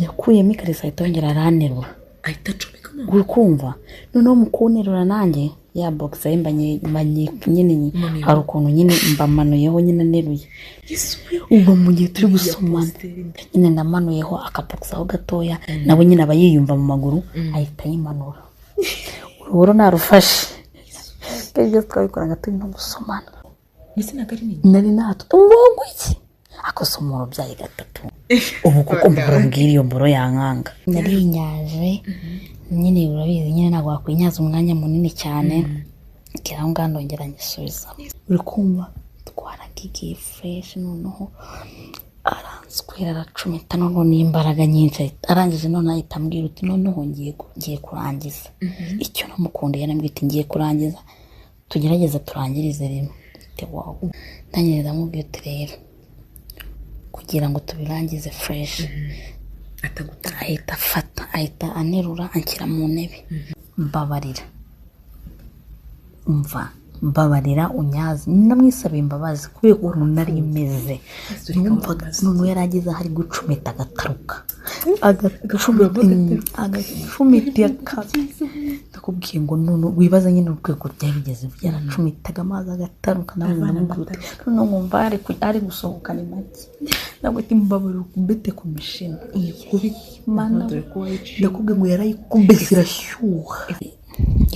yakuyemo ikariso ahita yongera aranterura ahita acomeka uri kumva noneho mu kunterura nanjye ya box yimbanye nyine hari ukuntu nyine mbamanuyeho nyine aneruye ubwo mu gihe turi gusomana nyine ndamanuyeho akabox aho gatoya nawe nyine aba yiyumva mu maguru ahita yimanura uruburo narufashe ibyo twabikoraga turi no gusomana nari nato ubwo iki akosoma urubyaye gatatu ubu kuko mbura iyo mboro yankanga nari inyaje nyine urabizi nyine ntabwo wakwinyaza umwanya munini cyane kiraho ngandongera nyisubiza uri kumva twaragiye fresh noneho aranswera aracumita noneho n'imbaraga nyinshi arangije none ahita ambwira uti noneho ngiye kurangiza icyo namukundiye namwita ngiye kurangiza tugerageza turangirize rimwe wow ndanyereza mubwiye uti rero kugira ngo tubirangize fresh ahita afata ahita anerura anshyira mu ntebe mbabarira unyaze ndamwisabiye imbabazi kubera ukuntu nari meze numvaga none yaragize hari gucumita agataruka agacumita ndakubwiye ngo none wibaza nyine urwego ryabigeze byaracumitaga amazi agataruka nawe ndamubwira none nkumva ari gusohokana make ntabwo timbabarira kubete ku mishino mana ndakubwiye ngo yarayikubese irashyuha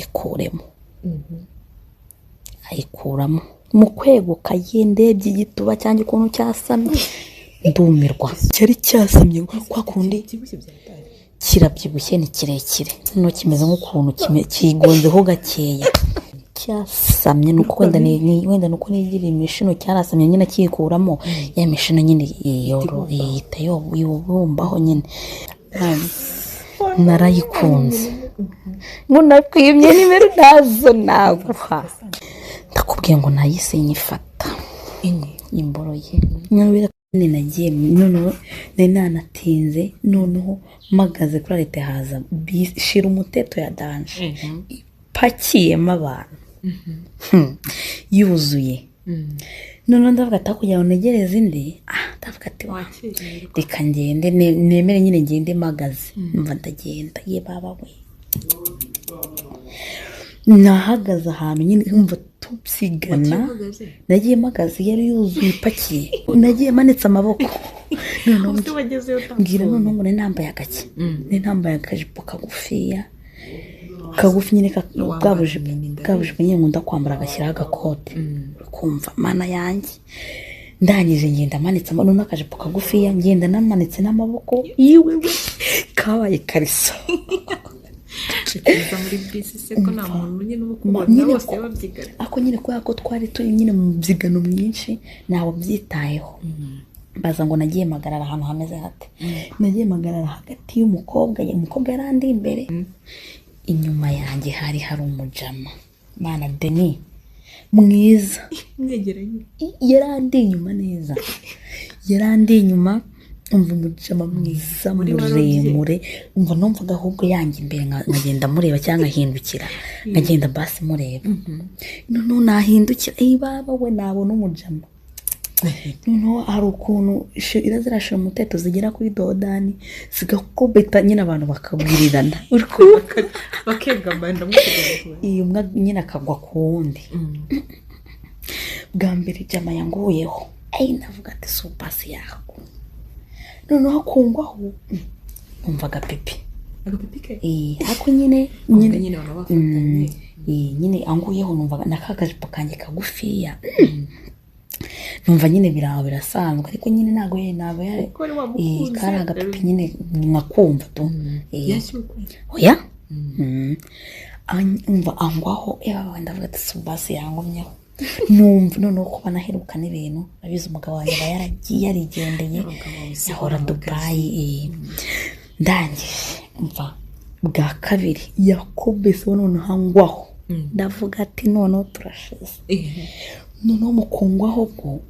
ikuremo ayikuramo mu kweguka yendebye igituba cyangwa ukuntu cyasamye ndumirwa cyari cyasamye kwa kundi kirabyibushye ni kirekire no kimeze nk'ukuntu kigonzeho gakeya cyasamye nuko wenda nuko nigiriye imishino cyarasamye nyine kikuramo ya mishino nyine yita yobumbaho nyine narayikunze ngo nakwimye nimero nazo naguha ndakubwiye ngo nayise nyifata imboro ye nyabira nagiye noneho nanatinze noneho magaze kuri leta haza shira umuteto ya danje pakiyemo abantu yuzuye noneho ndavuga ati kugira ngo negereze indi ndavuga ati reka ngende nemere nyine ngende magaze mva ndagenda ye baba we nahagaze ahantu nyine umva tupsigana nagiye magaze yari yuzuye ipakiye nagiye manitse amaboko mbwira noneho ngo nambaye agake nambaye akajipo kagufi nyine bwabujipo nyine nkunda kwambara agashyiraho agakote kumva mana yanjye ndangije ngenda manitse noneho akajipo kagufi ngenda namanitse n'amaboko yiwe kabaye kariso muri bisi se ko nta muntu nyine ubukubona bose babyigana ako nyine kubera ko twari turi nyine mu byigano myinshi ntawe byitayeho baza ngo nagiye magarara ahantu hameze hate nagiye magarara hagati y'umukobwa yarandi imbere inyuma yanjye hari umujama mana Deni mwiza mwegeranye yarandi inyuma neza yarandi inyuma umva umujama mwiza muremure umva numvaga ahubwo yanjye imbere nkagenda mureba cyangwa nkahindukira nkagenda basi mureba noneho nahindukira baba we nabona umujama noneho hari ukuntu irazirashira umuteto zigera kuri dodani zigakobeta nyine abantu bakabwirirana bakegamana iyo umwe nyine akagwa ku wundi bwa mbere jama yanguyeho navuga ati supasi yaho noneho akungwaho numva agapipi ako nyine nyine anguyeho numva nakagajipo kanjye kagufiya numva nyine birasanzwe ariko nyine ntabwo yari kari agapipi nyine nakumva tu oya umva angwaho ndavuga ati subasi yangumyeho numva noneho kuba naheruka n'ibintu nabize umugabo wanjye aba yaragiye yarigendeye yahora Dubai ndangije umva bwa kabiri yakobese noneho angwaho ndavuga ati noneho turashize noneho mukungwaho bwo